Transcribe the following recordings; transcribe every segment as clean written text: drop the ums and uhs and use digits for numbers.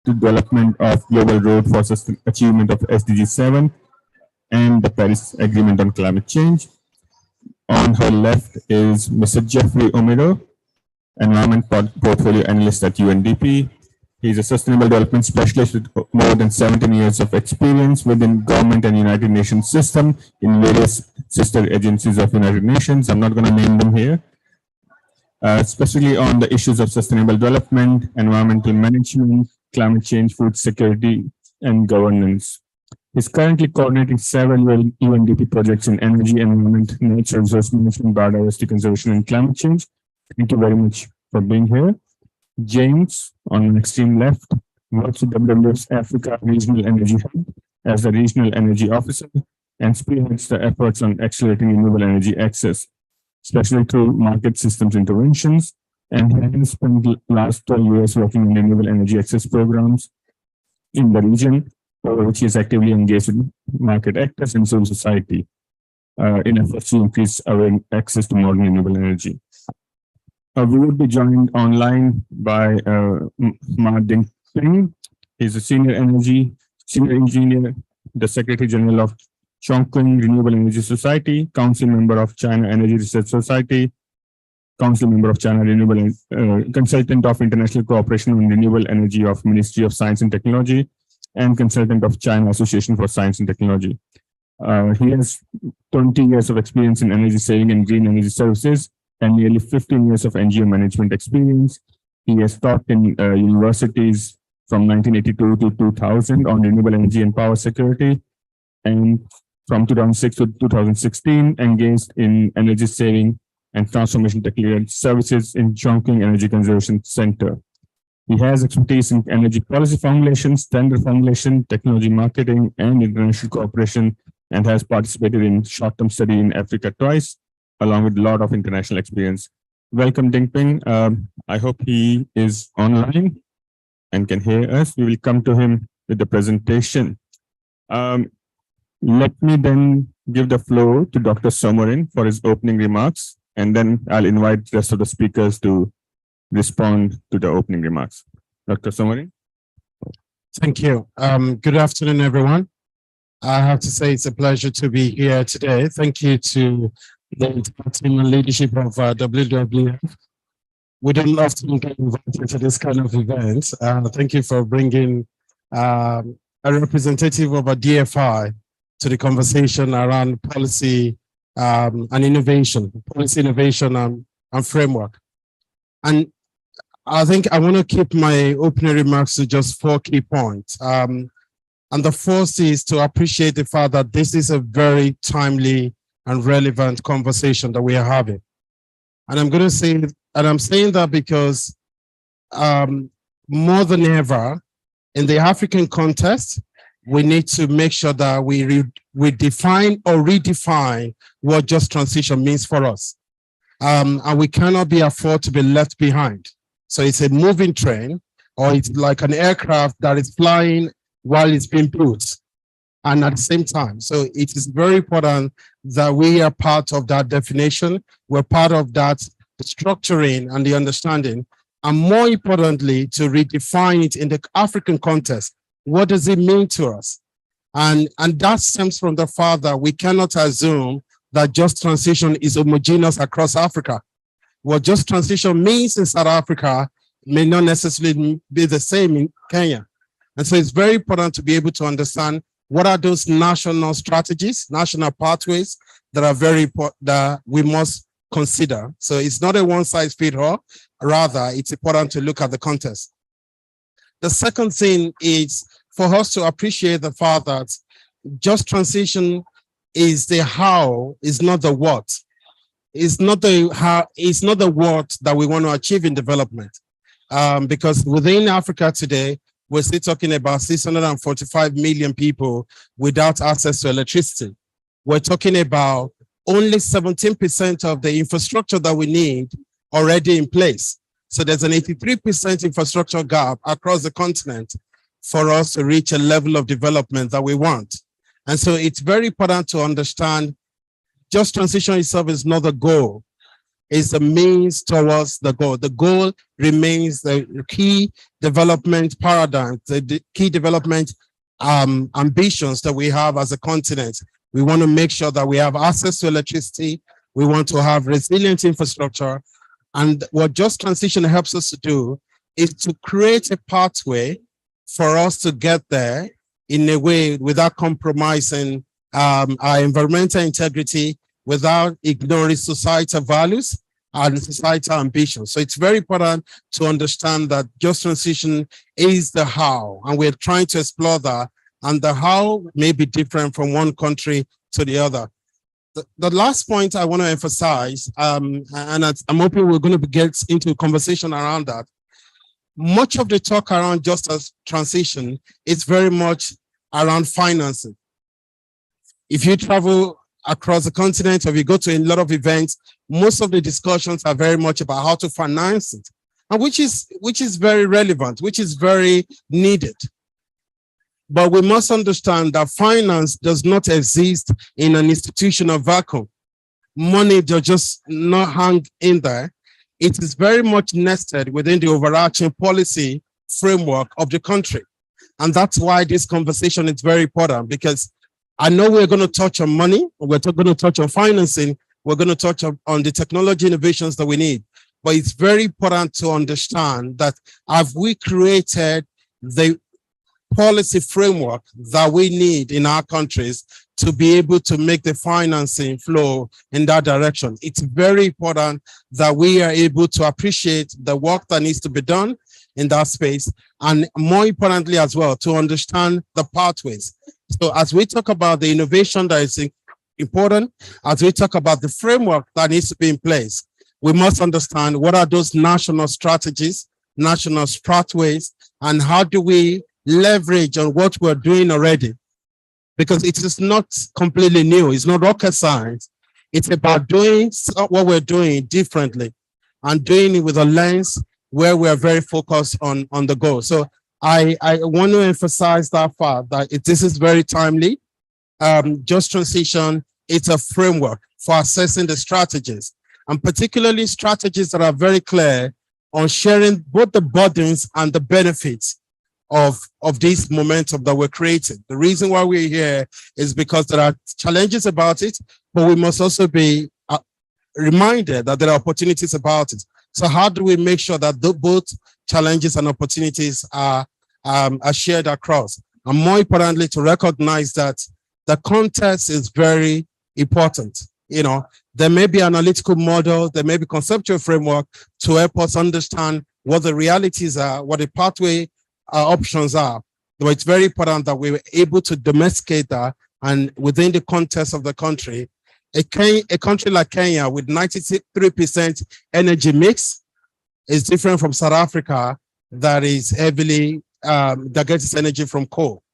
to development of global road for achievement of SDG 7 and the Paris Agreement on climate change. On her left is Mr. Jeffrey Omiro, Environment Portfolio Analyst at UNDP. He's a sustainable development specialist with more than 17 years of experience within government and United Nations system in various sister agencies of United Nations. I'm not going to name them here. Especially on the issues of sustainable development, environmental management, climate change, food security, and governance. He's currently coordinating several UNDP projects in energy, environment, nature, resource management, biodiversity conservation, and climate change. Thank you very much for being here. James, on the extreme left, works with WWF's Africa Regional Energy Hub as the Regional Energy Officer and spearheads the efforts on accelerating renewable energy access, especially through market systems interventions. And he has spent the last 12 years working on renewable energy access programs in the region, for which he is actively engaged with market actors and civil society in efforts to increase our access to modern renewable energy. We will be joined online by Ma Dingping. He's a senior engineer, the Secretary General of Chongqing Renewable Energy Society, Council Member of China Energy Research Society, Council Member of China Renewable Consultant of International Cooperation on Renewable Energy of Ministry of Science and Technology, and Consultant of China Association for Science and Technology. He has 20 years of experience in energy saving and green energy services, and nearly 15 years of NGO management experience. He has taught in universities from 1982 to 2000 on renewable energy and power security, and from 2006 to 2016 engaged in energy saving and transformation technical services in Chongqing Energy Conservation Center. He has expertise in energy policy formulation, standard formulation, technology marketing, and international cooperation, and has participated in short-term study in Africa twice, along with a lot of international experience. Welcome, Dingping. I hope he is online and can hear us. We will come to him with the presentation. Let me then give the floor to Dr. Somorin for his opening remarks, and then I'll invite the rest of the speakers to respond to the opening remarks. Dr. Somorin. Thank you. Good afternoon, everyone. I have to say it's a pleasure to be here today. Thank you to the entire team and leadership of WWF. We don't often get invited to this kind of event. Thank you for bringing a representative of a DFI to the conversation around policy and innovation, policy innovation and framework. And I think I want to keep my opening remarks to just 4 key points. And the first is to appreciate the fact that this is a very timely and relevant conversation that we are having. And I'm going to say, and I'm saying that because more than ever, in the African context, we need to make sure that we define or redefine what just transition means for us. And we cannot be afford to be left behind. So it's a moving train, or it's like an aircraft that is flying while it's being built, and at the same time. So it is very important that we are part of that definition. We're part of that structuring and the understanding, and more importantly, to redefine it in the African context. What does it mean to us? And that stems from the fact that we cannot assume that just transition is homogeneous across Africa. What just transition means in South Africa may not necessarily be the same in Kenya. And so it's very important to be able to understand what are those national strategies, national pathways that are very important that we must consider. So it's not a one-size-fits-all, rather it's important to look at the context. The second thing is for us to appreciate the fact that just transition is the how, is not the what. It's not the how, it's not the what that we want to achieve in development. Because within Africa today, we're still talking about 645 million people without access to electricity. We're talking about only 17% of the infrastructure that we need already in place. So there's an 83% infrastructure gap across the continent for us to reach a level of development that we want. And so it's very important to understand just transition itself is not the goal. is the means towards the goal. The goal remains the key development paradigm, the key development ambitions that we have as a continent. We want to make sure that we have access to electricity. We want to have resilient infrastructure. And what Just Transition helps us to do is to create a pathway for us to get there in a way without compromising our environmental integrity, without ignoring societal values and societal ambitions. So it's very important to understand that Just Transition is the how, and we're trying to explore that. And the how may be different from one country to the other. The last point I want to emphasize, and I'm hoping we're going to get into a conversation around that. Much of the talk around Just Transition is very much around financing. If you travel across the continent, or if you go to a lot of events, most of the discussions are very much about how to finance it, and which is very relevant, which is very needed. But we must understand that finance does not exist in an institutional vacuum. Money does just not hang in there. It is very much nested within the overarching policy framework of the country. And that's why this conversation is very important, because I know we're going to touch on money, we're going to touch on financing, we're going to touch on the technology innovations that we need. But it's very important to understand that have we created the policy framework that we need in our countries to be able to make the financing flow in that direction. It's very important that we are able to appreciate the work that needs to be done in that space, and more importantly as well, to understand the pathways. So as we talk about the innovation that is important, as we talk about the framework that needs to be in place, we must understand what are those national strategies, national pathways, and how do we leverage on what we're doing already, because it is not completely new. It's not rocket science. It's about doing what we're doing differently and doing it with a lens where we're very focused on the goal. So I want to emphasize that fact that this is very timely. Just Transition, it's a framework for assessing the strategies, and particularly strategies that are very clear on sharing both the burdens and the benefits of this momentum that we're creating. The reason why we're here is because there are challenges about it, but we must also be reminded that there are opportunities about it. So how do we make sure that both challenges and opportunities are shared across? And more importantly, to recognize that the context is very important. You know, there may be analytical model, there may be conceptual framework to help us understand what the realities are, what the pathway options are. But it's very important that we were able to domesticate that, and within the context of the country, a country like Kenya with 93% energy mix is different from South Africa that is heavily, that gets its energy from coal.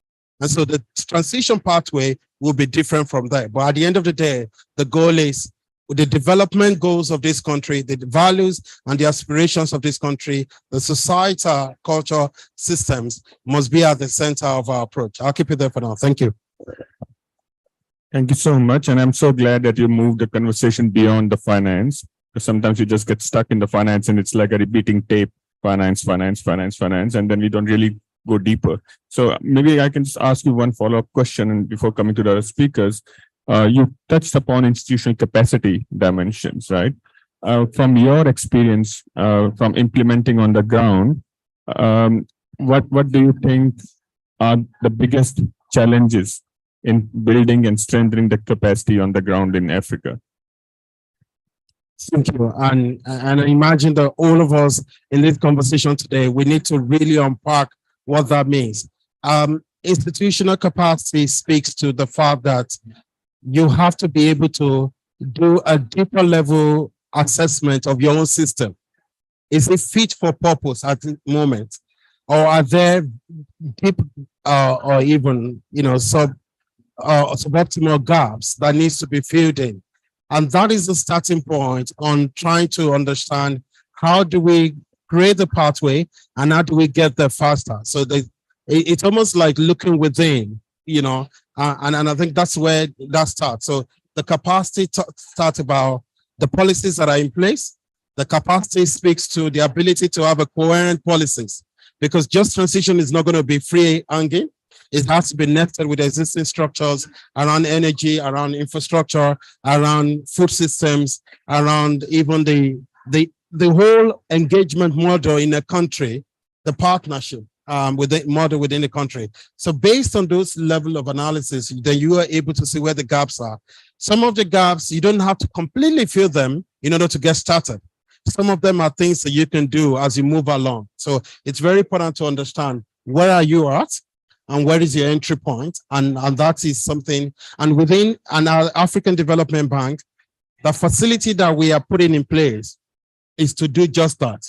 And so the transition pathway will be different from there. But at the end of the day, the goal is the development goals of this country, the values and the aspirations of this country, the societal culture systems must be at the center of our approach. I'll keep it there for now. Thank you. Thank you so much. And I'm so glad that you moved the conversation beyond the finance, because sometimes you just get stuck in the finance and it's like a repeating tape, finance, finance, finance, finance, and then we don't really go deeper. So maybe I can just ask you one follow-up question, and before coming to the other speakers. You touched upon institutional capacity dimensions, right? From your experience, from implementing on the ground, what do you think are the biggest challenges in building and strengthening the capacity on the ground in Africa? Thank you. And I imagine that all of us in this conversation today, we need to really unpack what that means. Institutional capacity speaks to the fact that you have to be able to do a deeper level assessment of your own system. Is it fit for purpose at the moment? Or are there deep or even, you know, suboptimal gaps that needs to be filled in? And that is the starting point on trying to understand how do we create the pathway and how do we get there faster? So it's almost like looking within, you know, and I think that's where that starts. So the capacity starts about the policies that are in place. The capacity speaks to the ability to have a coherent policies, because just transition is not going to be free hanging. It has to be nested with existing structures around energy, around infrastructure, around food systems, around even the whole engagement model in a country, the partnership with the model within the country. So based on those level of analysis, then you are able to see where the gaps are. Some of the gaps, you don't have to completely fill them in order to get started. Some of them are things that you can do as you move along. So it's very important to understand where are you at and where is your entry point. And that is something, and within our African Development Bank, the facility that we are putting in place is to do just that,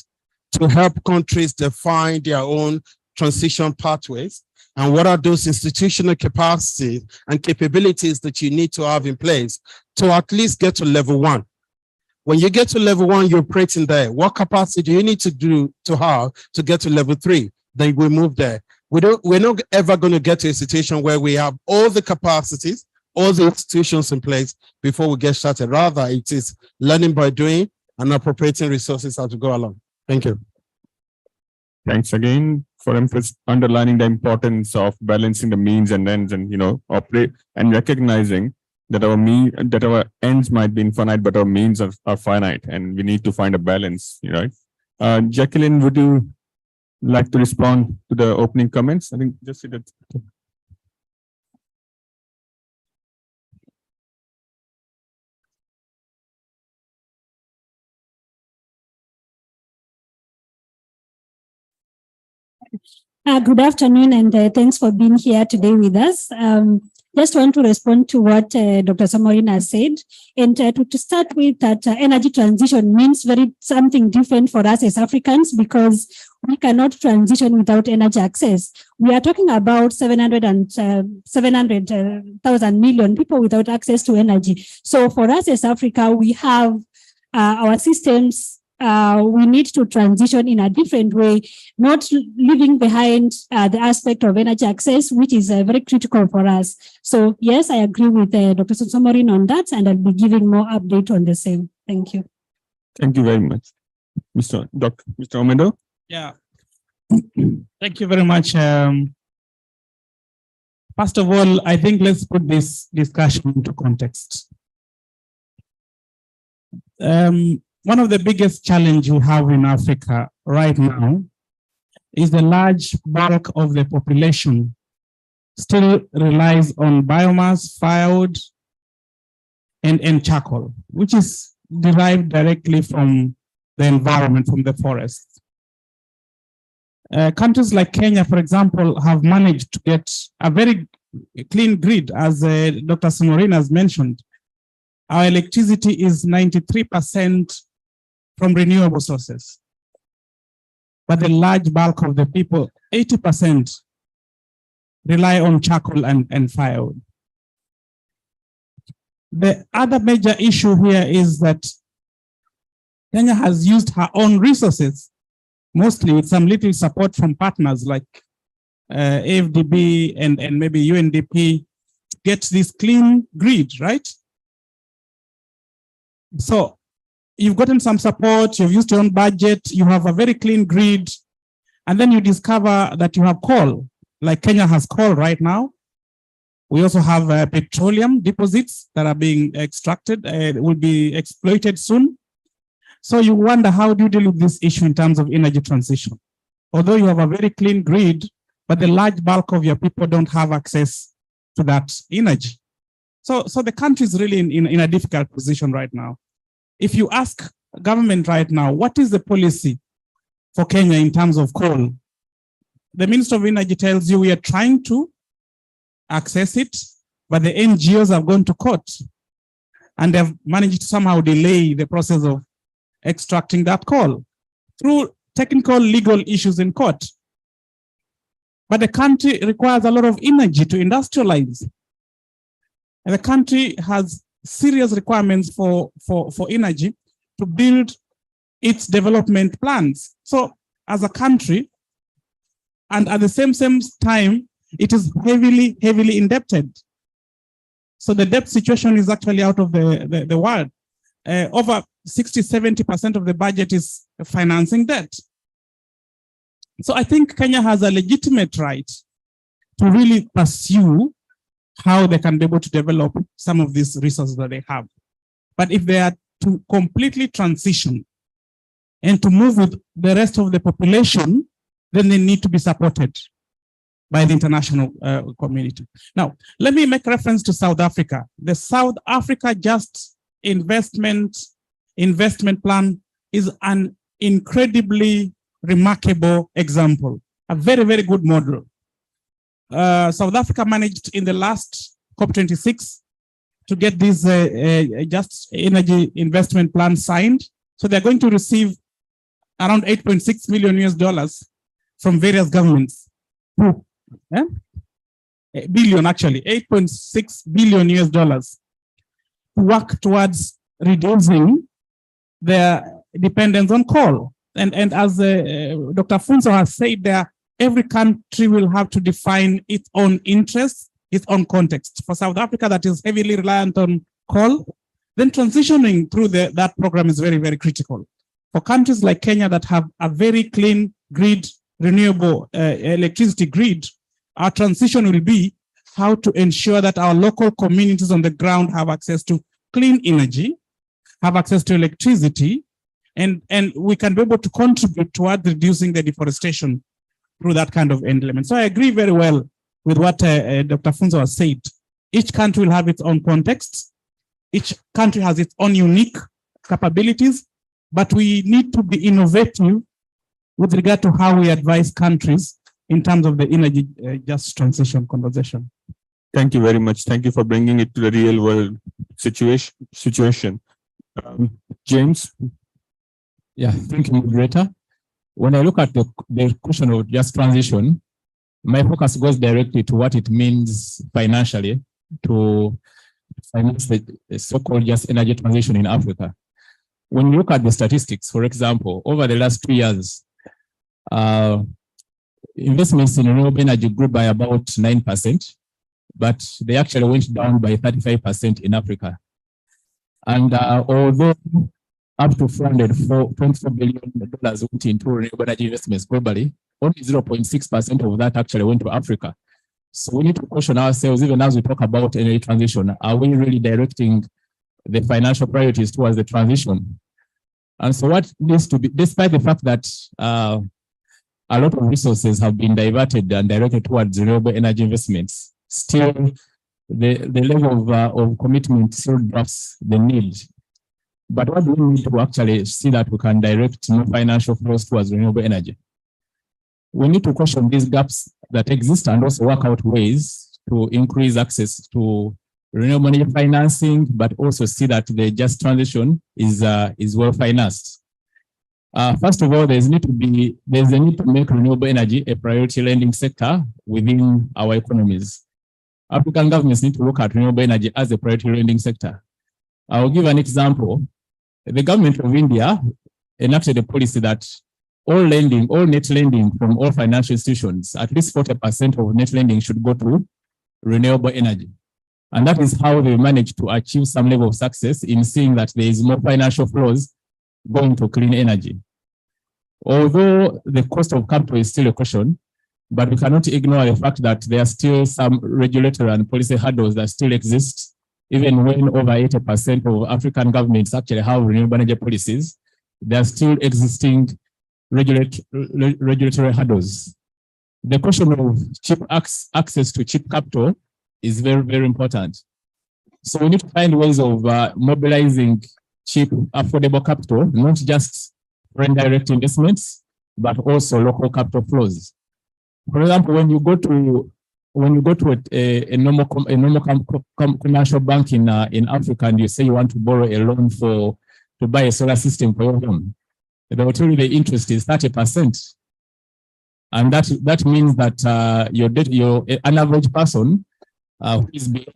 to help countries define their own transition pathways, and what are those institutional capacities and capabilities that you need to have in place to at least get to level 1. When you get to level 1, you're operating there. What capacity do you need to have to get to level 3? Then we move there. We're not ever going to get to a situation where we have all the capacities, all the institutions in place before we get started. Rather, it is learning by doing and appropriating resources as we go along. Thank you. Thanks again for underlining the importance of balancing the means and ends, and operate and recognizing that our ends might be infinite, but our means are finite, and we need to find a balance. Jacqueline, would you like to respond to the opening comments? I think just see that. Good afternoon, and thanks for being here today with us. Just want to respond to what Dr. Somorin has said, and to start with that energy transition means something different for us as Africans, because we cannot transition without energy access. We are talking about 700,000 million people without access to energy. So for us as Africa, we have our systems. We need to transition in a different way, not leaving behind the aspect of energy access, which is very critical for us. So yes, I agree with Dr. Somorin on that, and I'll be giving more update on the same. Thank you. Thank you very much. Mr. Omedo? Yeah. Thank you very much. First of all, I think let's put this discussion into context. One of the biggest challenges we have in Africa right now is the large bulk of the population still relies on biomass, firewood, and charcoal, which is derived directly from the environment, from the forest. Countries like Kenya, for example, have managed to get a very clean grid, as Dr. Somorin has mentioned. Our electricity is 93% from renewable sources. But the large bulk of the people, 80%, rely on charcoal and firewood. The other major issue here is that Kenya has used her own resources, mostly with some little support from partners like AFDB and maybe UNDP, to get this clean grid, right? So you've gotten some support, you've used your own budget, you have a very clean grid, and then you discover that you have coal, like Kenya has coal right now. We also have petroleum deposits that are being extracted, will be exploited soon. So you wonder, how do you deal with this issue in terms of energy transition? Although you have a very clean grid, but the large bulk of your people don't have access to that energy. So the country is really in a difficult position right now. If you ask government right now, what is the policy for Kenya in terms of coal? The Minister of Energy tells you we are trying to access it, but the NGOs have gone to court and they've managed to somehow delay the process of extracting that coal through technical legal issues in court. But the country requires a lot of energy to industrialize. And the country has serious requirements for energy to build its development plans. So as a country, and at the same time, it is heavily indebted. So the debt situation is actually out of the world. over 60–70% of the budget is financing debt. So I think Kenya has a legitimate right to really pursue how they can be able to develop some of these resources that they have. But if they are to completely transition and to move with the rest of the population, then they need to be supported by the international community. Now, let me make reference to South Africa. The South Africa Just Investment Plan is an incredibly remarkable example, a very, very good model. South Africa managed in the last COP26 to get this Just Energy Investment Plan signed. So they're going to receive around $8.6 million from various governments. Billion, actually, $8.6 billion to work towards reducing their dependence on coal. And as Dr. Funso has said there, every country will have to define its own interests, its own context. For South Africa, that is heavily reliant on coal, then transitioning through that program is very, very critical. For countries like Kenya that have a very clean grid, renewable electricity grid, our transition will be how to ensure that our local communities on the ground have access to clean energy, have access to electricity, and we can be able to contribute towards reducing the deforestation through that kind of element. So I agree very well with what Dr. Funso has said. Each country will have its own context. Each country has its own unique capabilities, but we need to be innovative with regard to how we advise countries in terms of the energy just transition conversation. Thank you very much. Thank you for bringing it to the real world situation. James? Yeah, thank you, moderator. When I look at the question of just transition, my focus goes directly to what it means financially to finance the so-called just energy transition in Africa. When you look at the statistics, for example, over the last 2 years, investments in renewable energy grew by about 9%, but they actually went down by 35% in Africa. And although up to $424 billion went into renewable energy investments globally, only 0.6% of that actually went to Africa. So we need to question ourselves, even as we talk about energy transition, are we really directing the financial priorities towards the transition? And so what needs to be, despite the fact that a lot of resources have been diverted and directed towards renewable energy investments, still the level of commitment still drops the need. But what do we need to actually see that we can direct more financial flows towards renewable energy? We need to question these gaps that exist and also work out ways to increase access to renewable energy financing, but also see that the just transition is well financed. First of all, there's a need to make renewable energy a priority lending sector within our economies. African governments need to look at renewable energy as a priority lending sector. I'll give an example. The government of India enacted a policy that all net lending from all financial institutions, at least 40% of net lending should go to renewable energy. And that is how they managed to achieve some level of success in seeing that there is more financial flows going to clean energy. Although the cost of capital is still a question, but we cannot ignore the fact that there are still some regulatory and policy hurdles that still exist, even when over 80% of African governments actually have renewable energy policies. There are still existing regulatory hurdles. The question of cheap access to cheap capital is very, very important. So we need to find ways of mobilizing cheap, affordable capital, not just foreign direct investments, but also local capital flows. For example, when you go to a normal commercial bank in Africa and you say you want to borrow a loan to buy a solar system for your home, they will tell you the interest is 30%. And that means that an average person who is below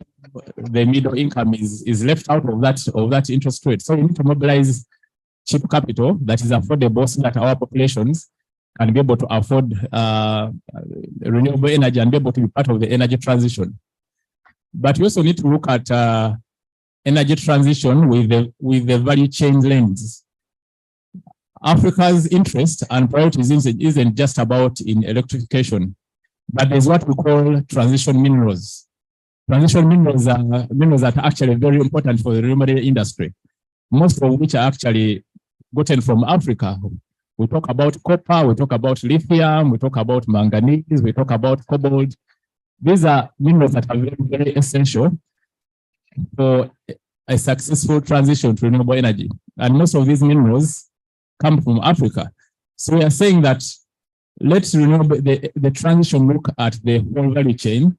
the middle income is left out of that interest rate. So you need to mobilize cheap capital that is affordable so that our populations can be able to afford renewable energy and be able to be part of the energy transition. But we also need to look at energy transition with the value chain lens. Africa's interest and priorities isn't just about in electrification, but there's what we call transition minerals. Transition minerals are minerals that are actually very important for the renewable industry, most of which are actually gotten from Africa. We talk about copper, we talk about lithium, we talk about manganese, we talk about cobalt. These are minerals that are very, very essential for a successful transition to renewable energy. And most of these minerals come from Africa. So we are saying that let's the transition look at the whole value chain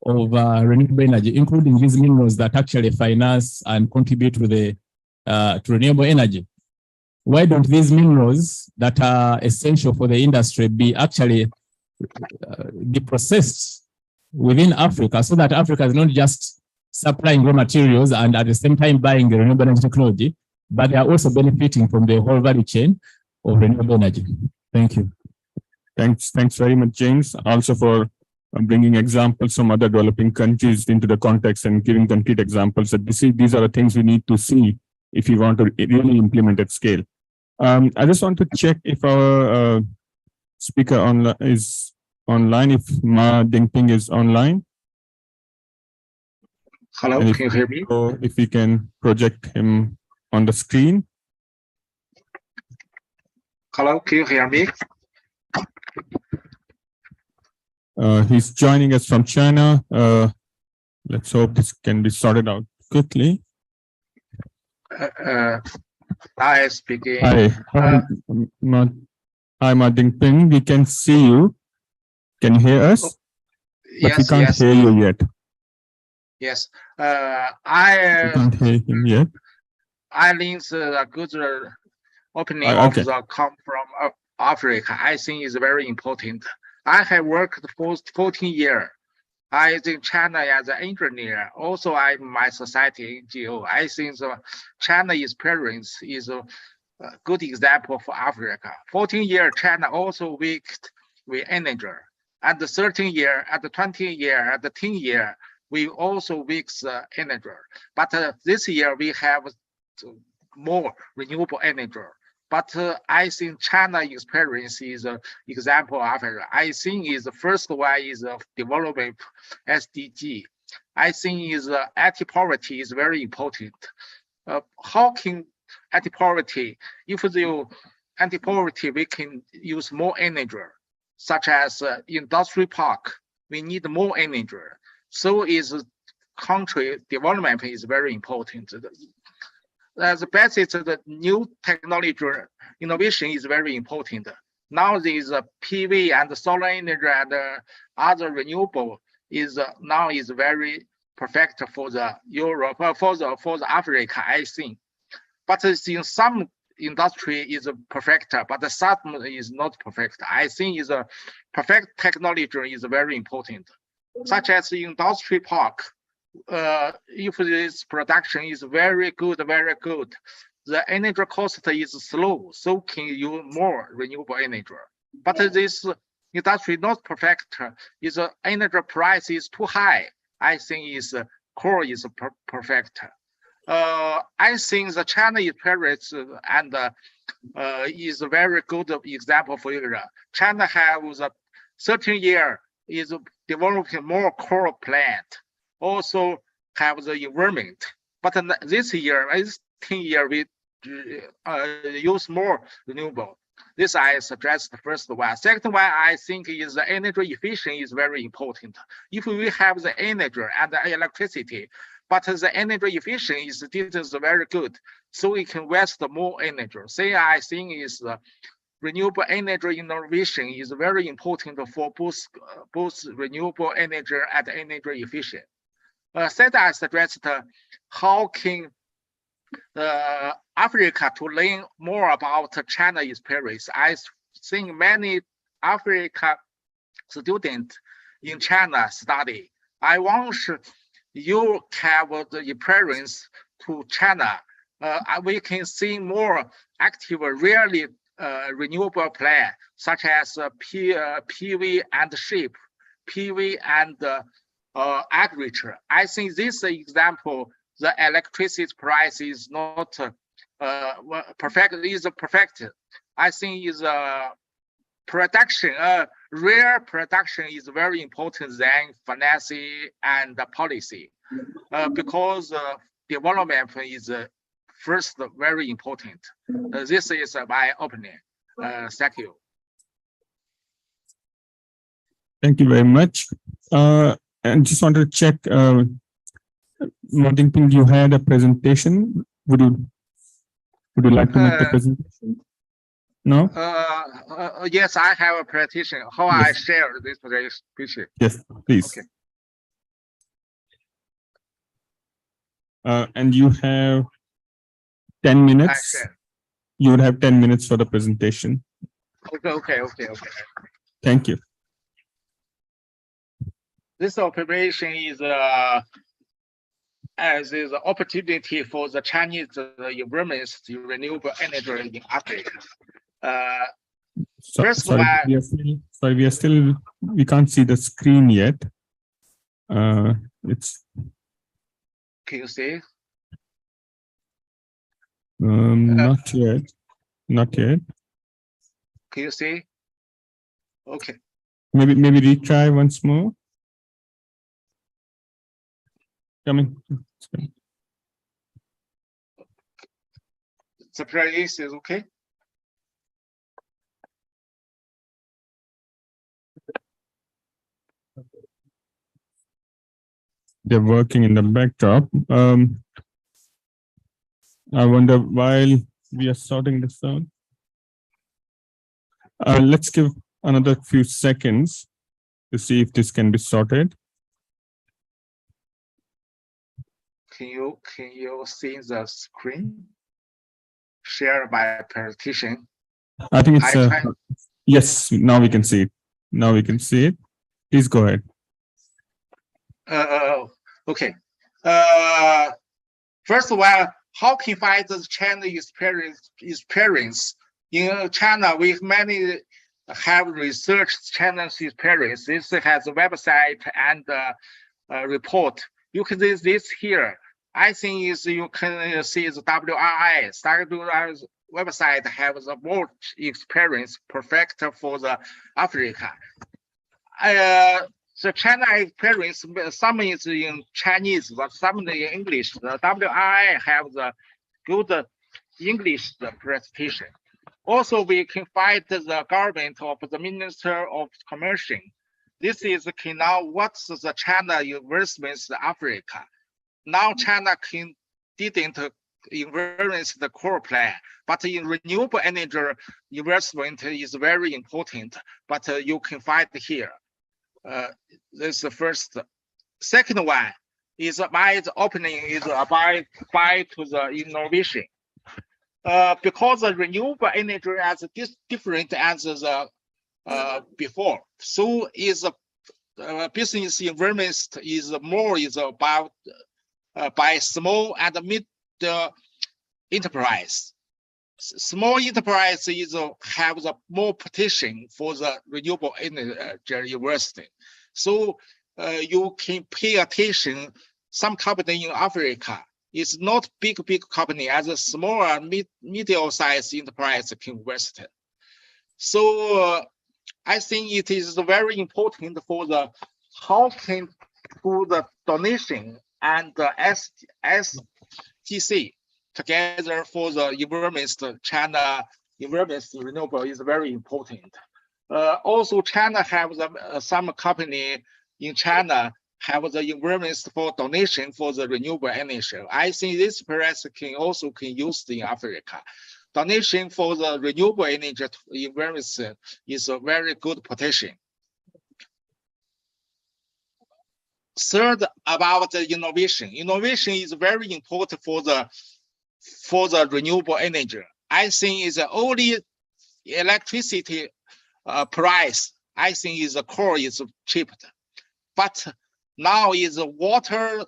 of renewable energy, including these minerals that actually finance and contribute to the to renewable energy. Why don't these minerals that are essential for the industry be actually be processed within Africa, so that Africa is not just supplying raw materials and at the same time buying the renewable energy technology, but they are also benefiting from the whole value chain of renewable energy. Thank you. Thanks very much, James, also for bringing examples from other developing countries into the context and giving concrete examples that these are the things we need to see if you want to really implement at scale. I just want to check if our speaker is online, if Ma Dingping is online. Hello, And can you hear me? If we can project him on the screen. Hello, can you hear me? He's joining us from China. Let's hope this can be sorted out quickly. I speaking. Hi, Ma Dingping. We can see you. Can you hear us? But we can't hear you yet. Yes. We can't hear him yet. I think a good opening Okay. of the come from Africa. I think is very important. I have worked for 14 years. I think China as an engineer. Also, I'm my society NGO. I think China experience is a good example for Africa. 14 years, China also worked with energy. At the 13 year, at the 20 year, at the 10 year, we also work energy. But this year we have more renewable energy. But I think China experience is an example of Africa. I think is the first one is development SDG. I think is anti-poverty is very important. How can anti-poverty? If the anti-poverty, we can use more energy, such as industry park. We need more energy. So is country development is very important. As a basis of the new technology innovation is very important. Now there's PV and solar energy and other renewable is now is very perfect for the Europe for the Africa, I think. But in some industry is perfect, but some is not perfect. I think is a perfect technology is very important, such as the industry park. If this production is very good, the energy cost is slow, so can use more renewable energy. But this industry not perfect, is energy price is too high. I think is core is perfect. I think the China experience and is a very good example for you. China has a 13 year is developing more coal plant. Also have the environment, but this year, 10 year, we use more renewable. This I suggest the first one. Second one, I think is the energy efficiency is very important. If we have the energy and the electricity, but the energy efficiency is very good, so we can waste more energy. So I think is renewable energy innovation is very important for both renewable energy and energy efficient. Third, I suggest how can Africa to learn more about China experience. I think many Africa students in China study. I want you have the experience to China. We can see more active, really renewable plant, such as PV and ship, PV and agriculture. I think this example the electricity price is not perfect. I think is production. Real production is very important than financing and policy, because development is first very important. This is my opinion. Thank you. Thank you very much. And just wanted to check, Martin, you had a presentation. Would you like to make the presentation? No? Yes, I have a presentation. How Yes. I share this presentation? Yes, please. Okay. And you have 10 I minutes. share. You would have 10 minutes for the presentation. Okay. Thank you. This operation is as is an opportunity for the Chinese environments to renewable energy in Africa. First of all, we can't see the screen yet. It's can you see? not yet. Can you see? Okay. Maybe retry once more. Coming. The place is okay. They're working in the backdrop. I wonder while we are sorting this out. Let's give another few seconds to see if this can be sorted. Can you see the screen? Share my presentation. I think it's I yes. Now we can see it. Please go ahead. Okay. First of all, how can find the China experience? In China, we many have researched China's experience. This has a website and report. You can see this here. I think is you can see the WRI. WRI's website has a more experience perfect for the Africa. The China experience, some is in Chinese, but some in English. The WRI have the good English presentation. Also, we can find the government of the Minister of Commerce. This is now what's the China investments in Africa. Now China didn't invest the core plan, but in renewable energy investment is very important. But you can find here. This is the first. Second one is my opening is about to the innovation. Because the renewable energy is different as the before. So is business environment is about by small and mid enterprise. Small enterprise have the more petition for the renewable energy investment. So you can pay attention. Some company in Africa is not big company, as a small and medium-sized enterprise can invest. So I think it is very important for the how can do the donation and the STC together for the environment. China environment renewable is very important. Also, China have some company in China have the environment for donation for the renewable energy. I think this press can use in Africa. Donation for the renewable energy environment is a very good potential. Third, about the innovation. Innovation is very important for the renewable energy. I think is the only electricity price. I think is the core is cheap, but now is the water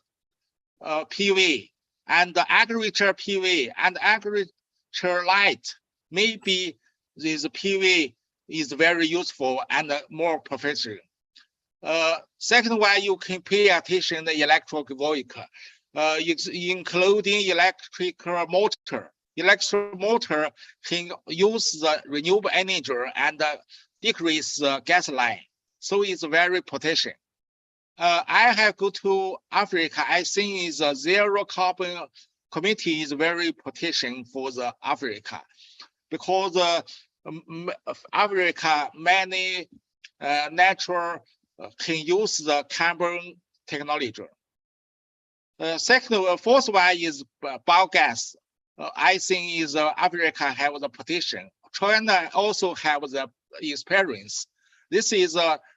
PV and the agriculture PV and agriculture light. Maybe this PV is very useful and more professional. Second one, you can pay attention to the electric vehicle. including electric motor. Electric motor can use the renewable energy and decrease the gas line. So it's very potential. I have go to Africa. I think is a zero carbon community is very potential for the Africa, because Africa many natural can use the carbon technology. Fourth one is biogas. I think is Africa have the potential. China also have the experience. This is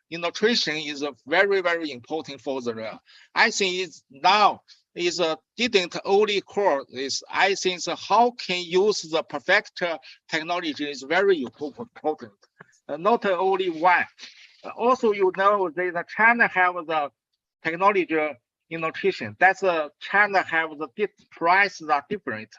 nutrition is very, very important for the. I think it's now is didn't only core this. I think how can use the perfect technology is very important. Not only one. Also, you know that China have the technology in nutrition. That's China have the prices are different.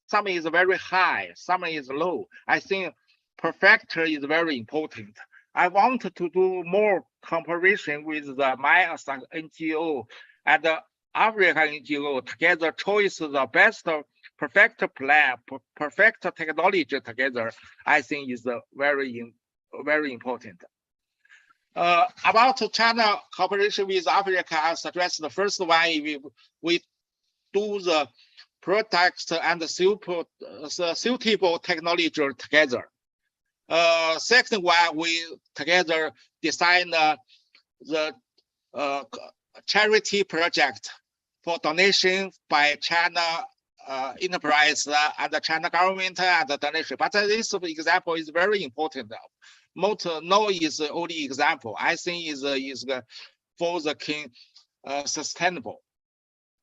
Some is very high, some is low. I think perfect is very important. I want to do more comparison with my NGO and the African NGO together choice the best perfect plan, perfect technology together. I think is very important. About China cooperation with Africa, I suggest the first one we do the product and the suitable technology together. Second one, we together design the charity project for donation by China enterprise and the China government and the donation. But this example is very important. No is only example. I think is for the sustainable.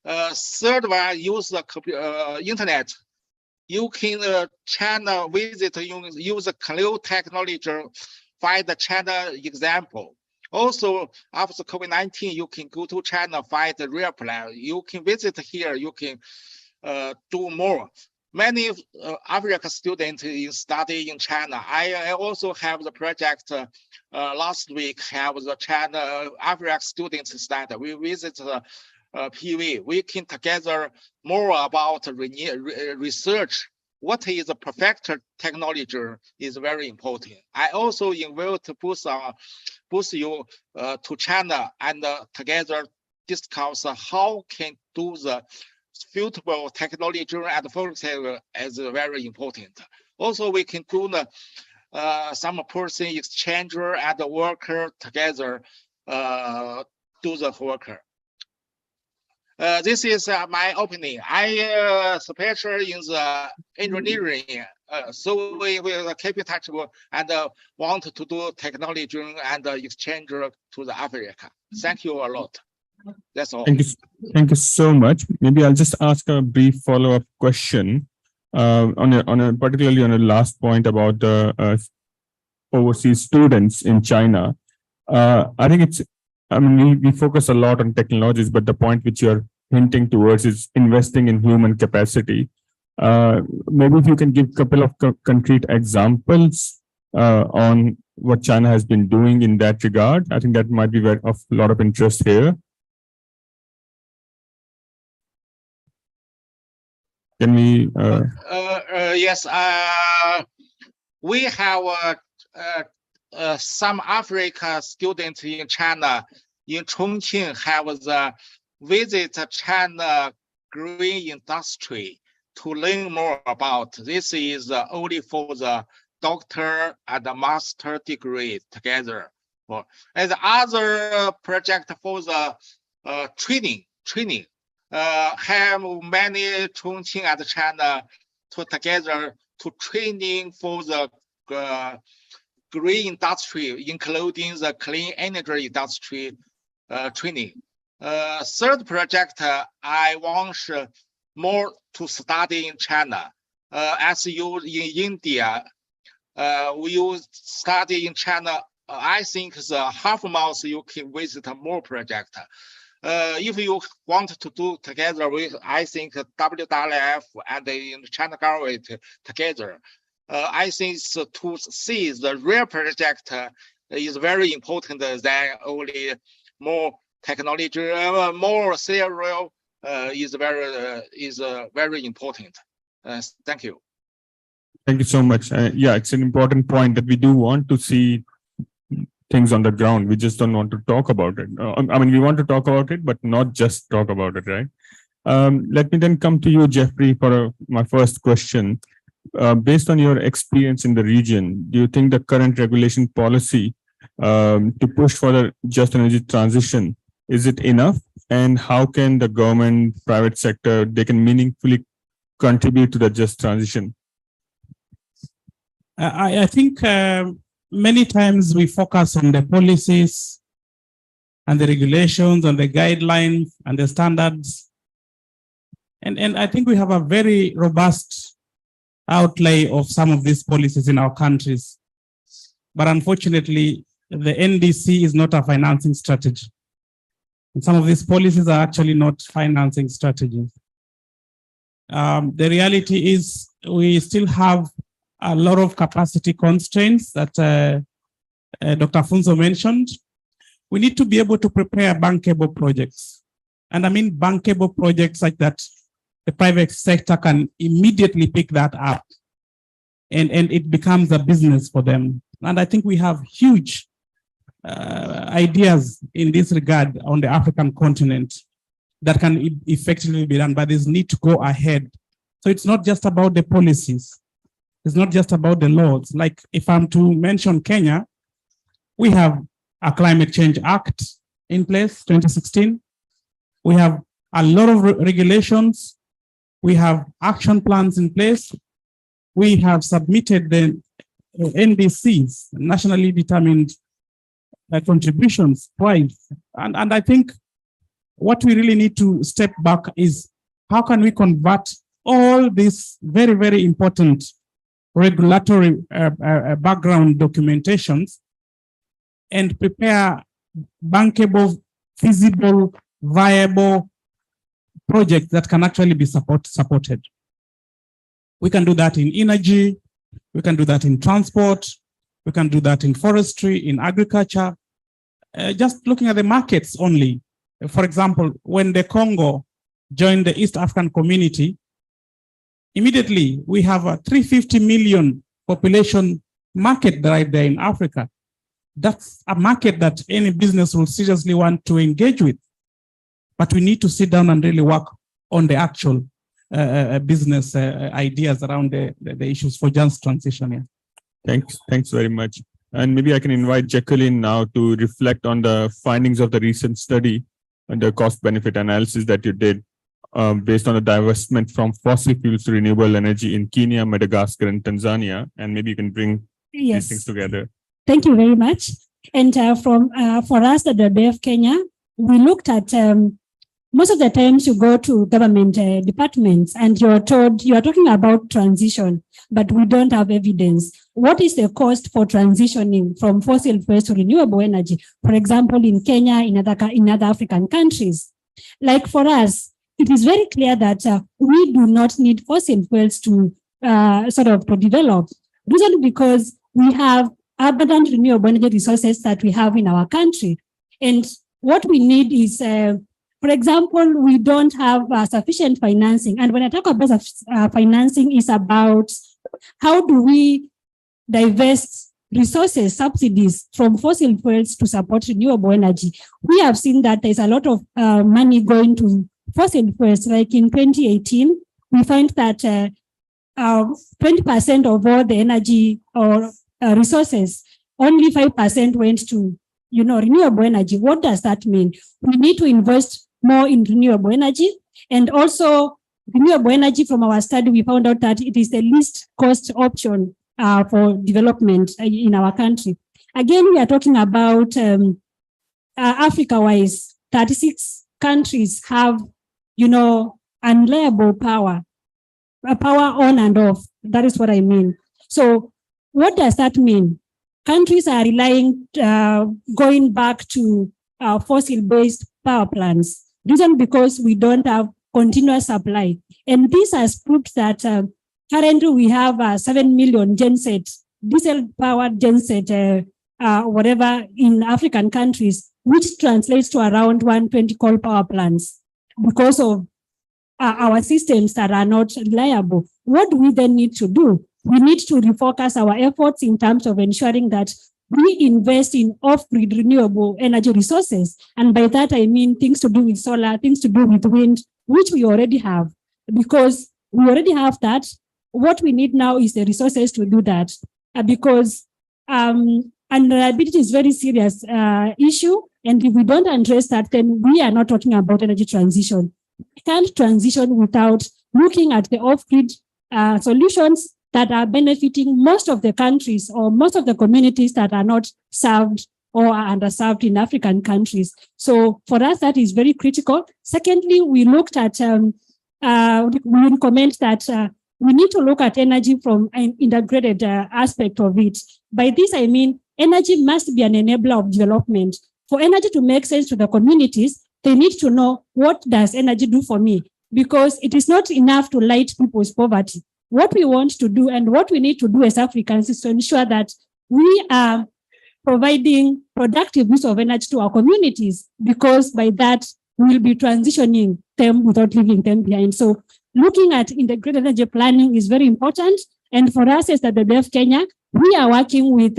Third one, use the internet. You can China visit use Clio technology, find the China example. Also, after COVID-19, you can go to China, find the real plan. You can visit here, you can do more. Many African students study in China. I also have the project last week, have the China African students study. We visit PV. We can together more about research. What is the perfect technology is very important. I also invite both you to China and together discuss how can do the suitable technology and focus is very important. Also, we can do some person exchanger and the worker together do the worker. This is my opinion. I specialize in the engineering, so we will keep in touch and want to do technology and exchange to the Africa. Thank you a lot. That's all. Thank you so much. Maybe I'll just ask a brief follow-up question particularly on a last point about the overseas students in China. I think we focus a lot on technologies, but the point which you're hinting towards is investing in human capacity. Maybe if you can give a couple of concrete examples on what China has been doing in that regard. I think that might be of a lot of interest here. Can we? Yes, we have some Africa students in China, in Chongqing, have the visit China green industry to learn more about. This is only for the doctor and the master degree together. And the other project for the training. Have many Chongqing and China together to training for the green industry, including the clean energy industry training. Third project, I want more to study in China. As you in India, we study in China. I think the half month you can visit more project. If you want to do together with, I think WWF and the China government together, I think to see the real project is very important than only more technology, more serial is very important. Thank you. Thank you so much. Yeah, it's an important point that we do want to see things on the ground. We just don't want to talk about it. I mean, we want to talk about it, but not just talk about it, right? Let me then come to you, Jeffrey, for my first question. Based on your experience in the region, do you think the current regulation policy to push for the just energy transition, is it enough? And how can the government, private sector, they can meaningfully contribute to the just transition? I think many times we focus on the policies and the regulations and the guidelines and the standards. And I think we have a very robust outlay of some of these policies in our countries. But unfortunately, the NDC is not a financing strategy. And some of these policies are actually not financing strategies. The reality is we still have a lot of capacity constraints that Dr. Funzo mentioned. We need to be able to prepare bankable projects. And I mean bankable projects like that the private sector can immediately pick that up and it becomes a business for them. And I think we have huge ideas in this regard on the African continent that can effectively be done, but there's need to go ahead. So it's not just about the policies. It's not just about the laws. Like if I'm to mention Kenya, we have a Climate Change Act in place, 2016. We have a lot of regulations. We have action plans in place. We have submitted the NDCs, nationally determined contributions, twice. And I think what we really need to step back is how can we convert all these very, very important regulatory background documentations and prepare bankable, feasible, viable projects that can actually be supported. We can do that in energy, we can do that in transport, we can do that in forestry, in agriculture. Just looking at the markets only. For example, when the Congo joined the East African community, immediately we have a 350 million population market right there in Africa. That's a market that any business will seriously want to engage with. But we need to sit down and really work on the actual business ideas around the issues for just transition. Yeah. Thanks very much. And maybe I can invite Jacqueline now to reflect on the findings of the recent study and the cost-benefit analysis that you did based on the divestment from fossil fuels to renewable energy in Kenya, Madagascar, and Tanzania. And maybe you can bring these things together. Thank you very much. And for us at the Bay of Kenya, we looked at most of the times you go to government departments and you're told you are talking about transition, but we don't have evidence. What is the cost for transitioning from fossil fuels to renewable energy? For example, in Kenya, in other African countries. Like for us, it is very clear that we do not need fossil fuels to to develop. Reason because we have abundant renewable energy resources that we have in our country. And what we need is, for example, we don't have sufficient financing. And when I talk about financing, is about how do we divest resources, subsidies from fossil fuels to support renewable energy. We have seen that there's a lot of money going to fossil fuels. Like in 2018, we find that 20% of all the energy or resources, only 5% went to renewable energy. What does that mean? We need to invest more in renewable energy. And also renewable energy, from our study, we found out that it is the least cost option for development in our country. Again, we are talking about Africa-wise, 36 countries have, unreliable power on and off. That is what I mean. So what does that mean? Countries are relying, going back to fossil-based power plants. Reason because we don't have continuous supply. And this has proved that currently we have 7 million gensets, diesel-powered genset, whatever, in African countries, which translates to around 120 coal power plants because of our systems that are not reliable. What do we then need to do? We need to refocus our efforts in terms of ensuring that we invest in off-grid renewable energy resources. And by that, I mean things to do with solar, things to do with wind, which we already have. Because we already have that, what we need now is the resources to do that. Because unreliability is a very serious issue. And if we don't address that, then we are not talking about energy transition. We can't transition without looking at the off-grid solutions that are benefiting most of the countries or most of the communities that are not served or are underserved in African countries. So for us, that is very critical. Secondly, we looked at, we recommend that we need to look at energy from an integrated aspect of it. By this, I mean, energy must be an enabler of development. For energy to make sense to the communities, they need to know, what does energy do for me? Because it is not enough to light people's poverty. What we want to do and what we need to do as Africans is to ensure that we are providing productive use of energy to our communities, because by that we'll be transitioning them without leaving them behind. So looking at integrated energy planning is very important. And for us as the WWF Kenya, we are working with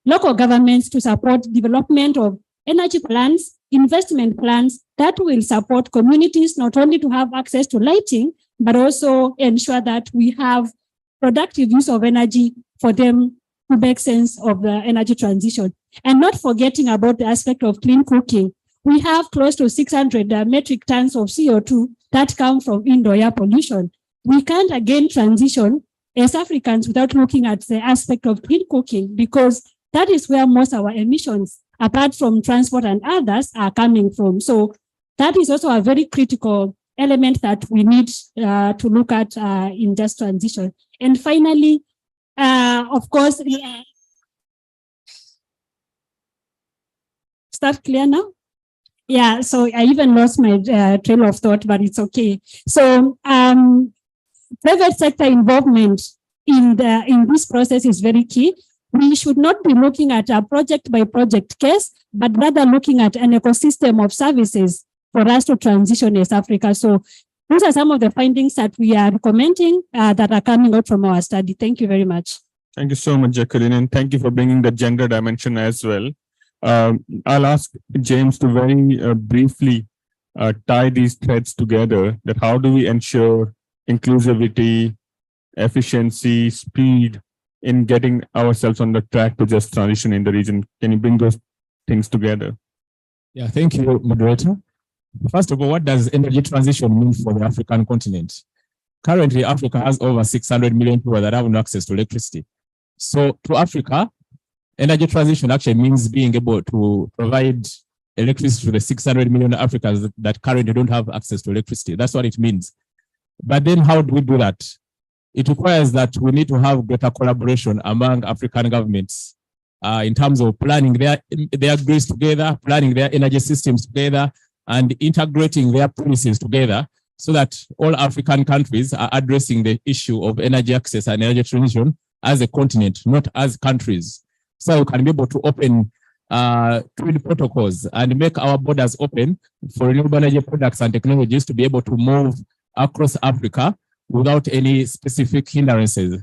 local governments to support development of energy plans, investment plans that will support communities not only to have access to lighting, but also ensure that we have productive use of energy for them to make sense of the energy transition. And not forgetting about the aspect of clean cooking. We have close to 600 metric tons of CO2 that come from indoor air pollution. We can't again transition as Africans without looking at the aspect of clean cooking, because that is where most of our emissions, apart from transport and others, are coming from. So that is also a very critical element that we need to look at in this transition. And finally, of course, start clear now? Yeah, so I even lost my trail of thought, but it's okay. So private sector involvement in this process is very key. We should not be looking at a project by project case, but rather looking at an ecosystem of services for us to transition as Africa. So those are some of the findings that we are recommending that are coming out from our study. Thank you very much. Thank you so much, Jacqueline, and thank you for bringing the gender dimension as well. I'll ask James to very briefly tie these threads together, that how do we ensure inclusivity, efficiency, speed in getting ourselves on the track to just transition in the region. Can you bring those things together? Yeah, thank you, moderator. First of all, what does energy transition mean for the African continent? Currently, Africa has over 600 million people that have no access to electricity. So to Africa, energy transition actually means being able to provide electricity to the 600 million Africans that currently don't have access to electricity. That's what it means. But then how do we do that? It requires that we need to have greater collaboration among African governments in terms of planning their grids together, planning their energy systems together, and integrating their policies together, so that all African countries are addressing the issue of energy access and energy transition as a continent, not as countries. So we can be able to open trade protocols and make our borders open for renewable energy products and technologies to be able to move across Africa without any specific hindrances.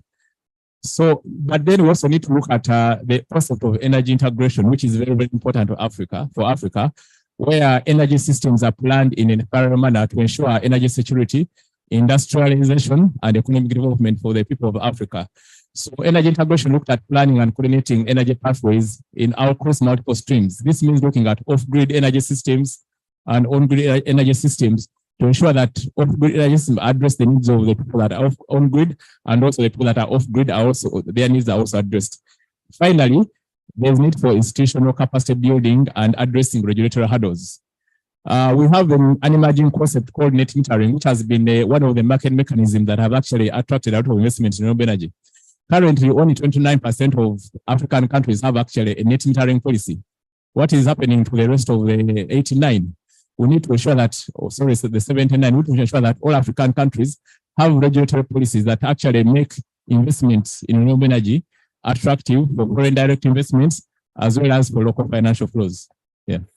So, but then we also need to look at the concept of energy integration, which is very, very important to Africa, for Africa, where energy systems are planned in a parallel manner to ensure energy security, industrialization, and economic development for the people of Africa. So energy integration looked at planning and coordinating energy pathways in across multiple streams. This means looking at off-grid energy systems and on-grid energy systems to ensure that off-grid energy systems address the needs of the people that are on-grid, and also the people that are off-grid are also, their needs are also addressed. Finally, there's need for institutional capacity building and addressing regulatory hurdles. We have an emerging concept called net metering, which has been one of the market mechanisms that have actually attracted a lot of investment in renewable energy. Currently, only 29% of African countries have actually a net metering policy. What is happening to the rest of the 89? We need to ensure that, the 79, we need to ensure that all African countries have regulatory policies that actually make investments in renewable energy attractive for foreign direct investments, as well as for local financial flows.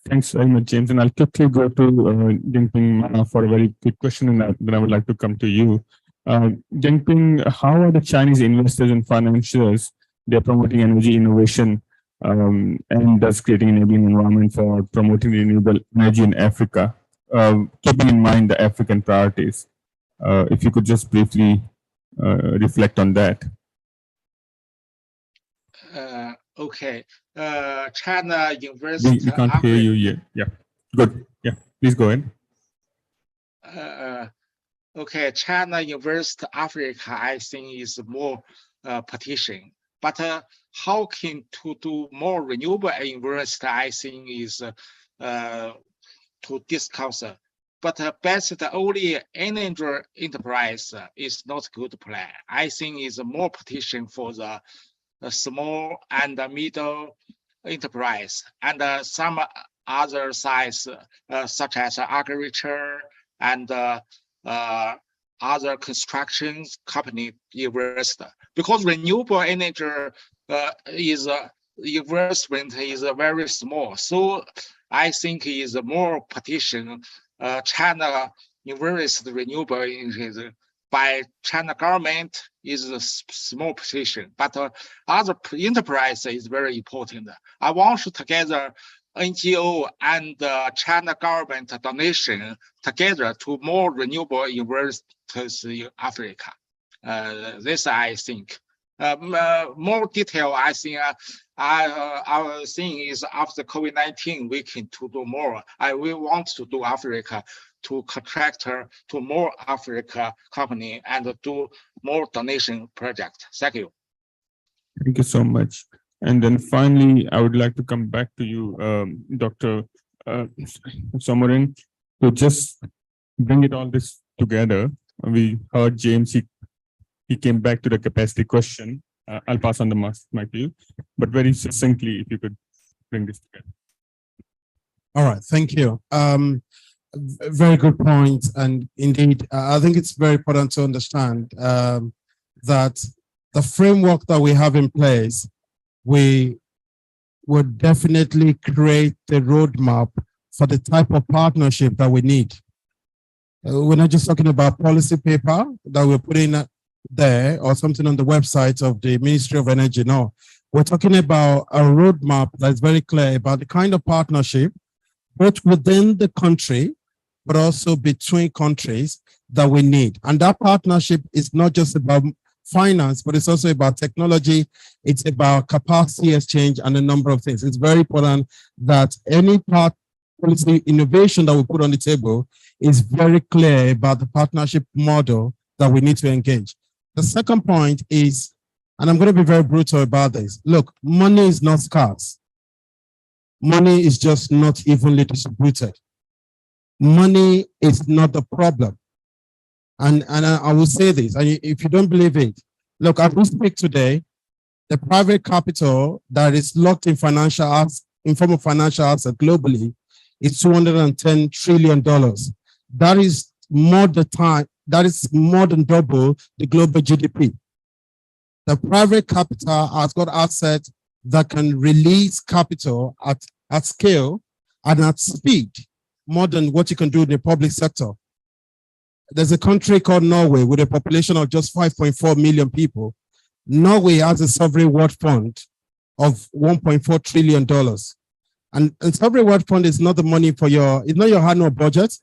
Thanks very much, James. And I'll quickly go to Jingping Ma for a very quick question, and then I would like to come to you. Jingping, how are the Chinese investors and financiers, they're promoting energy innovation and thus creating enabling environment for promoting renewable energy in Africa, keeping in mind the African priorities? If you could just briefly reflect on that. Okay. China University. We can't hear you yet. Yeah, good. Yeah, please go ahead. Okay, China University Africa, I think is more petition. But how can to do more renewable university, I think is to discuss. But best only energy enterprise is not good plan. I think is more petition for the small and middle enterprise and some other size such as agriculture and other constructions company invest, because renewable energy is investment is very small. So I think is more petition China University renewable energy by China government is a small petition, but other enterprise is very important. I want to together NGO and China government donation together to more renewable universities in Africa. This I think. More detail, I think our thing is after COVID-19, we can to do more. We want to do Africa to contractor to more Africa company and do more donation project. Thank you. Thank you so much. And then finally, I would like to come back to you, Dr. Somorin, to just bring it all this together. We heard James, he came back to the capacity question. I'll pass on the mic to you, but very succinctly, if you could bring this together. All right, thank you. Very good point. And indeed, I think it's very important to understand that the framework that we have in place, we would definitely create the roadmap for the type of partnership that we need. We're not just talking about policy paper that we're putting there or something on the website of the Ministry of Energy. No, we're talking about a roadmap that's very clear about the kind of partnership, both within the country, but also between countries that we need. And that partnership is not just about finance, but it's also about technology. It's about capacity exchange and a number of things. It's very important that any policy innovation that we put on the table is very clear about the partnership model that we need to engage. The second point is, and I'm going to be very brutal about this. Look, money is not scarce. Money is just not evenly distributed. Money is not the problem. And I will say this, and if you don't believe it, look, as we speak today, the private capital that is locked in financial assets, in form of financial assets globally, is $210 trillion. That is more than double the global GDP. The private capital has got assets that can release capital at scale and at speed, more than what you can do in the public sector. There's a country called Norway with a population of just 5.4 million people. Norway has a sovereign wealth fund of $1.4 trillion. And sovereign wealth fund is not the money for it's not your annual budget.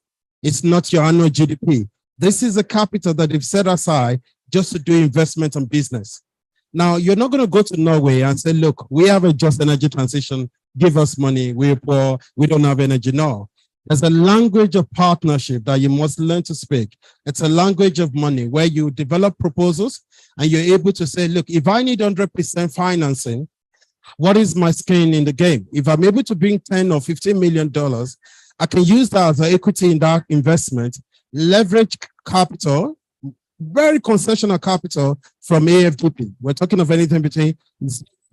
It's not your annual GDP. This is a capital that they've set aside just to do investment and business. Now, you're not going to go to Norway and say, look, we have a just energy transition, give us money, we're poor, we don't have energy. No. There's a language of partnership that you must learn to speak. It's a language of money where you develop proposals and you're able to say, look, if I need 100% financing, what is my skin in the game? If I'm able to bring 10 or $15 million, I can use that as equity in that investment, leverage capital, very concessional capital from AFDP. We're talking of anything between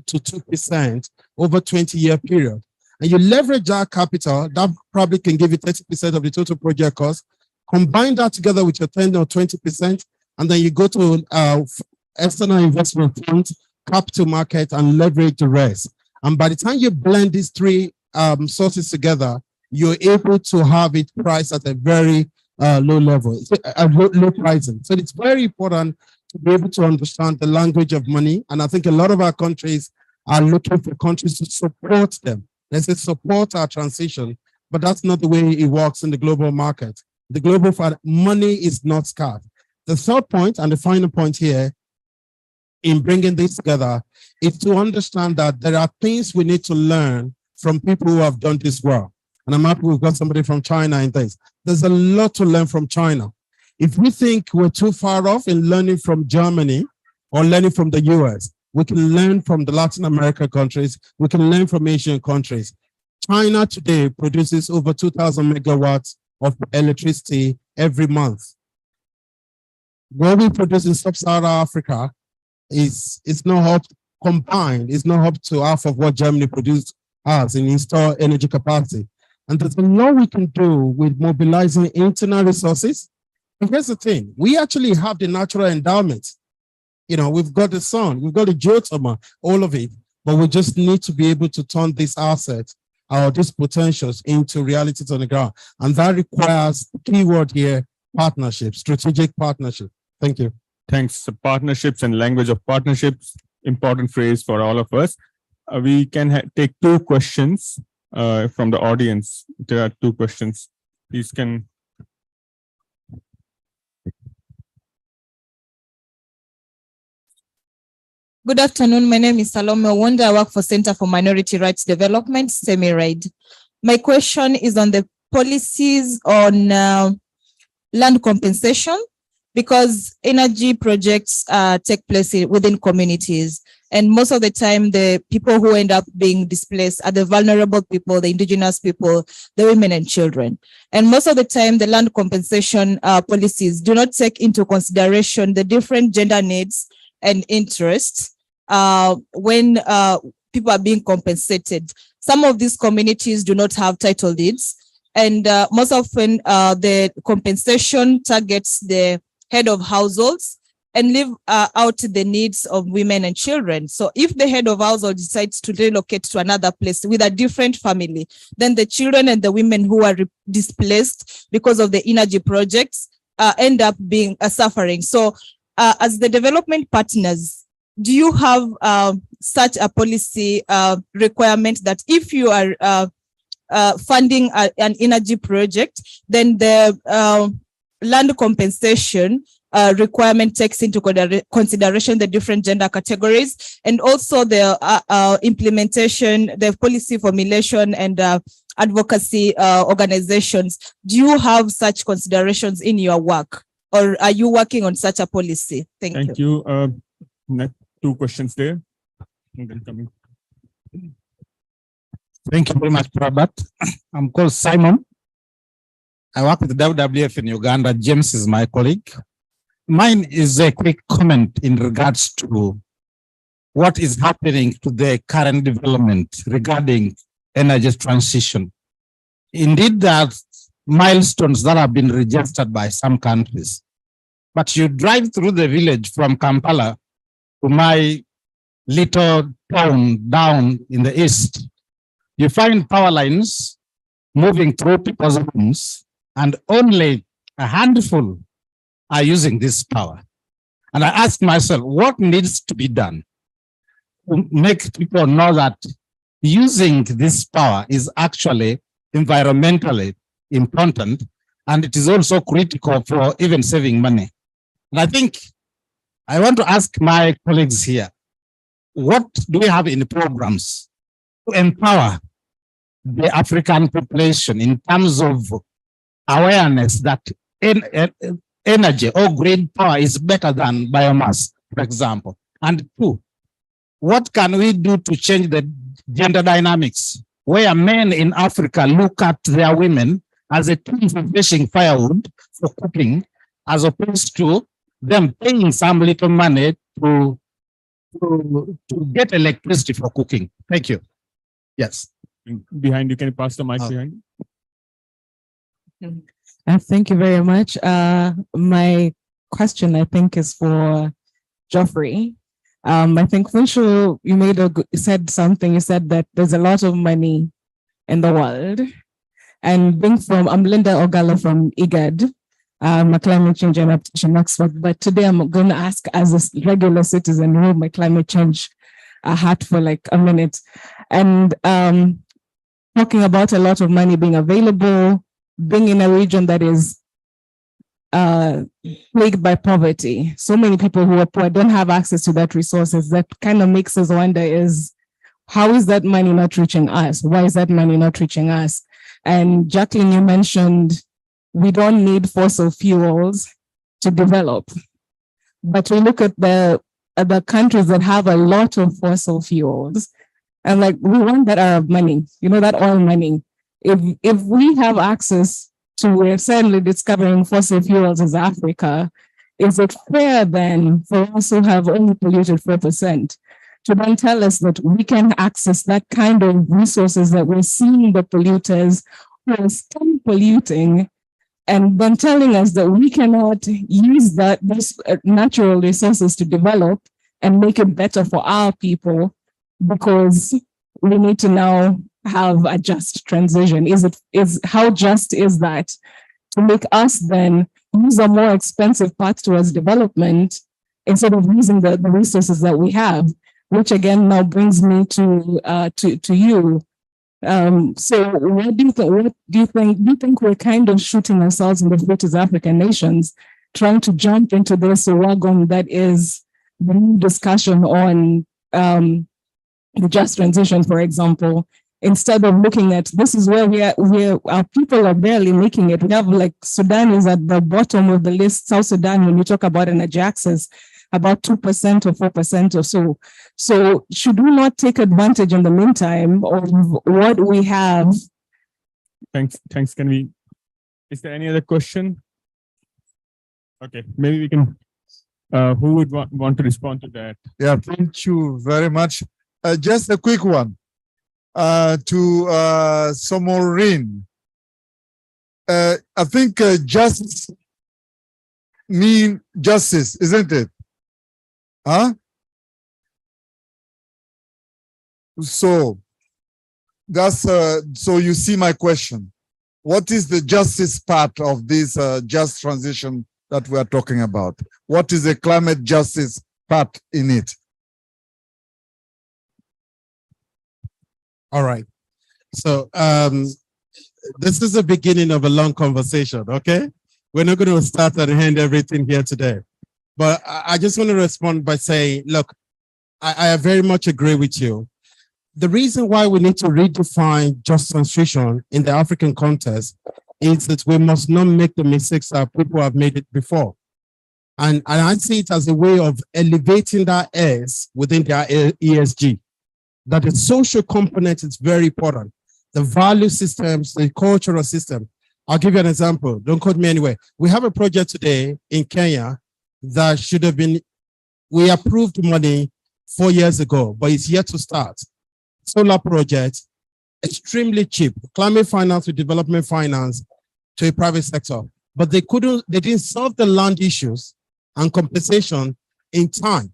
to 2% over 20-year period. And you leverage that capital, that probably can give you 30% of the total project cost. Combine that together with your 10 or 20%, and then you go to external investment funds, capital market, and leverage the rest. And by the time you blend these three sources together, you're able to have it priced at a very low level, low pricing. So it's very important to be able to understand the language of money. And I think a lot of our countries are looking for countries to support them. They say support our transition, but that's not the way it works in the global market. The global money is not scarce. The third point and the final point here in bringing this together is to understand that there are things we need to learn from people who have done this well. And I'm happy we've got somebody from China and things. There's a lot to learn from China. If we think we're too far off in learning from Germany or learning from the US, we can learn from the Latin American countries. We can learn from Asian countries. China today produces over 2,000 megawatts of electricity every month. What we produce in sub-Saharan Africa is not up combined, it's not up to half of what Germany produced as in installed energy capacity. And there's a lot we can do with mobilizing internal resources. And here's the thing, we actually have the natural endowment. You know, we've got the sun, we've got the geothermal, all of it, but we just need to be able to turn these assets or these potentials into realities on the ground. And that requires the key word here, partnership, strategic partnership. Thank you. Thanks. Partnerships and language of partnerships, important phrase for all of us. We can take two questions from the audience. There are two questions. Please can. Good afternoon. My name is Salome Wanda. I work for Center for Minority Rights Development, Semi-RIDE. My question is on the policies on land compensation, because energy projects take place within communities. And most of the time, the people who end up being displaced are the vulnerable people, the indigenous people, the women and children. And most of the time, the land compensation policies do not take into consideration the different gender needs and interests when people are being compensated. Some of these communities do not have title deeds. And most often, the compensation targets the head of households and leave out the needs of women and children. So if the head of household decides to relocate to another place with a different family, then the children and the women who are displaced because of the energy projects end up being suffering. So as the development partners, do you have such a policy requirement that if you are funding an energy project, then the land compensation requirement takes into consideration the different gender categories, and also the implementation, the policy formulation and advocacy organizations? Do you have such considerations in your work, or are you working on such a policy? Thank you. Next, two questions there. And then coming. Thank you very much, Robert. I'm called Simon. I work with the WWF in Uganda. James is my colleague. Mine is a quick comment in regards to what is happening to the current development regarding energy transition. Indeed, there are milestones that have been registered by some countries. But you drive through the village from Kampala to my little town down in the east, you find power lines moving through people's homes, and only a handful are using this power. And I ask myself, what needs to be done to make people know that using this power is actually environmentally important, and it is also critical for even saving money? And I think I want to ask my colleagues here, what do we have in the programs to empower the African population in terms of awareness that energy or green power is better than biomass, for example? And two, what can we do to change the gender dynamics where men in Africa look at their women as a tool for fetching firewood for cooking, as opposed to them paying some little money to get electricity for cooking? Thank you. Yes. Behind you, can you pass the mic behind? Thank you very much. My question, I think, is for Geoffrey. I think Funchal, you said something. You said that there's a lot of money in the world. And I'm Linda Ogala from IGAD, a climate change and adaptation expert. But today I'm going to ask, as a regular citizen, hold my climate change hat for like a minute. And talking about a lot of money being available, being in a region that is plagued by poverty. So many people who are poor don't have access to that resources. That kind of makes us wonder is, how is that money not reaching us? Why is that money not reaching us? And Jacqueline, you mentioned we don't need fossil fuels to develop. But we look at the countries that have a lot of fossil fuels, and like, we want that Arab money, that oil money. If we have access to, we're certainly discovering fossil fuels as Africa, is it fair then for us who have only polluted 4% to then tell us that we can access that kind of resources that we're seeing the polluters who are still polluting, and then telling us that we cannot use those natural resources to develop and make it better for our people, because we need to now have a just transition? How just is that to make us then use a more expensive path towards development instead of using the resources that we have? Which again now brings me to you. So what do you think? Do you think we're kind of shooting ourselves in the foot as African nations, trying to jump into this wagon that is the new discussion on the just transition, for example, instead of looking at this is where our people are barely making it. We have like Sudan is at the bottom of the list. South Sudan, when you talk about energy access, about 2% or 4% or so. So should we not take advantage in the meantime of what we have? Thanks. Is there any other question? Okay, maybe we can, who would want to respond to that? Yeah, thank you very much. Just a quick one to Somorin. I think justice mean justice, isn't it? Huh? So that's so you see my question. What is the justice part of this just transition that we are talking about? What is the climate justice part in it? All right. So this is the beginning of a long conversation, okay? We're not going to start and end everything here today. But I just want to respond by saying, look, I very much agree with you. The reason why we need to redefine just transition in the African context is that we must not make the mistakes that people have made it before. And I see it as a way of elevating that S within their ESG. That the social component is very important. The value systems, the cultural system. I'll give you an example. Don't quote me anyway. We have a project today in Kenya that should have been, we approved money 4 years ago, but it's yet to start. Solar project, extremely cheap, climate finance with development finance to a private sector. But they didn't solve the land issues and compensation in time.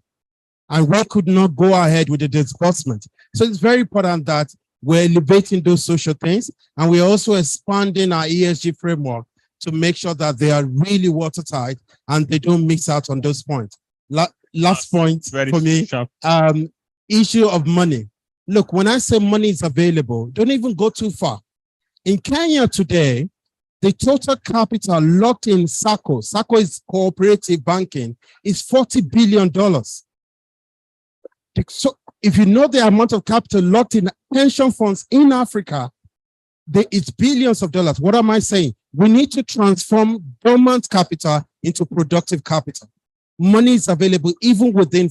And we could not go ahead with the disbursement. So it's very important that we're elevating those social things, and we're also expanding our ESG framework to make sure that they are really watertight and they don't miss out on those points. Last point for me, issue of money. Look, when I say money is available, don't even go too far. In Kenya today, the total capital locked in SACCO is cooperative banking, is $40 billion. So if you know the amount of capital locked in pension funds in Africa, it's billions of dollars. What am I saying? We need to transform dormant capital into productive capital. Money is available even within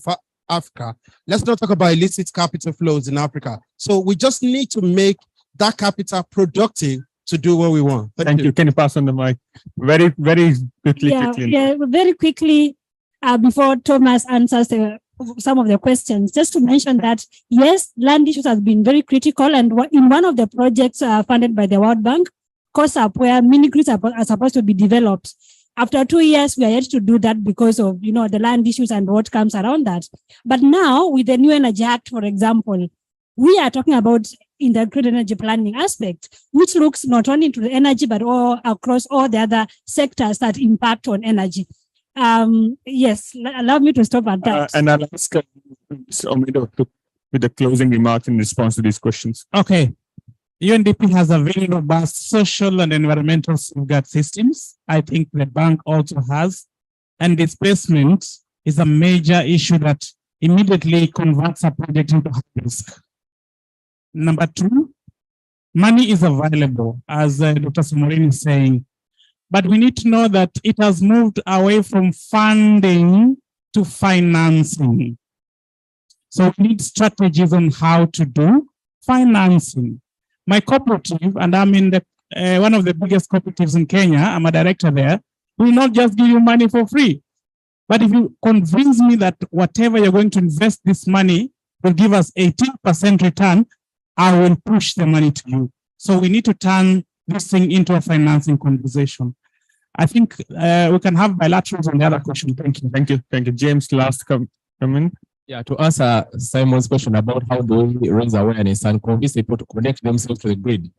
Africa. Let's not talk about illicit capital flows in Africa. So we just need to make that capital productive to do what we want. Thank you. Can you pass on the mic? Very, very quickly. Yeah, very quickly, before Thomas answers some of the questions, just to mention that, yes, land issues has been very critical. And in one of the projects funded by the World Bank, COSAP, where mini grids are supposed to be developed, after 2 years, we are yet to do that because of, the land issues and what comes around that. But now with the new Energy Act, for example, we are talking about integrated energy planning aspect, which looks not only into the energy, but all across all the other sectors that impact on energy. Yes, allow me to stop at that. And I'll ask Mr. Omido to with the closing remarks in response to these questions. Okay. UNDP has a very robust social and environmental safeguard systems. I think the bank also has. And displacement is a major issue that immediately converts a project into high risk. Number two, money is available, as Dr. Somorini is saying, but we need to know that it has moved away from funding to financing. So we need strategies on how to do financing. My cooperative, and I'm in the one of the biggest cooperatives in Kenya, I'm a director there, will not just give you money for free. But if you convince me that whatever you're going to invest this money will give us 18% return, I will push the money to you. So we need to turn this thing into a financing conversation. I think we can have bilaterals on the other question. Thank you. Thank you. Thank you. James, last comment. Yeah, to answer Simon's question about how do we raise awareness and convince people to connect themselves to the grid.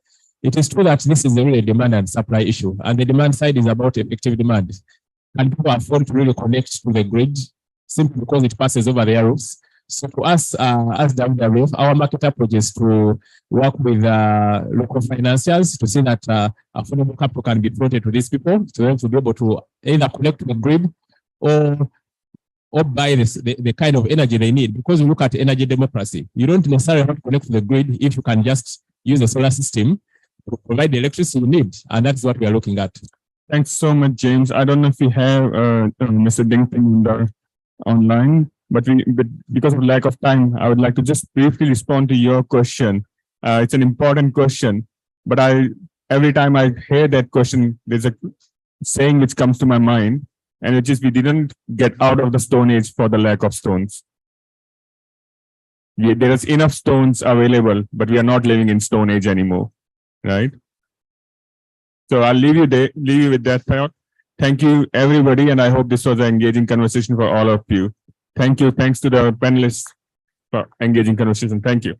It is true that this is a really demand and supply issue, and the demand side is about effective demand. And people afford to really connect to the grid simply because it passes over their roofs. So to us, as WWF, our market approach is to work with local financiers to see that affordable capital can be floated to these people, to them to be able to either connect to the grid or buy the kind of energy they need. Because we look at energy democracy, you don't necessarily have to connect to the grid if you can just use the solar system to provide the electricity you need. And that's what we are looking at. Thanks so much, James. I don't know if we have Mr. Dingping online, but because of lack of time, I would like to just briefly respond to your question. It's an important question, but every time I hear that question, there's a saying which comes to my mind, and which is we didn't get out of the Stone Age for the lack of stones. There is enough stones available, but we are not living in Stone Age anymore, right? So I'll leave you with that thought. Thank you, everybody, and I hope this was an engaging conversation for all of you. Thank you. Thanks to the panelists for engaging conversation. Thank you.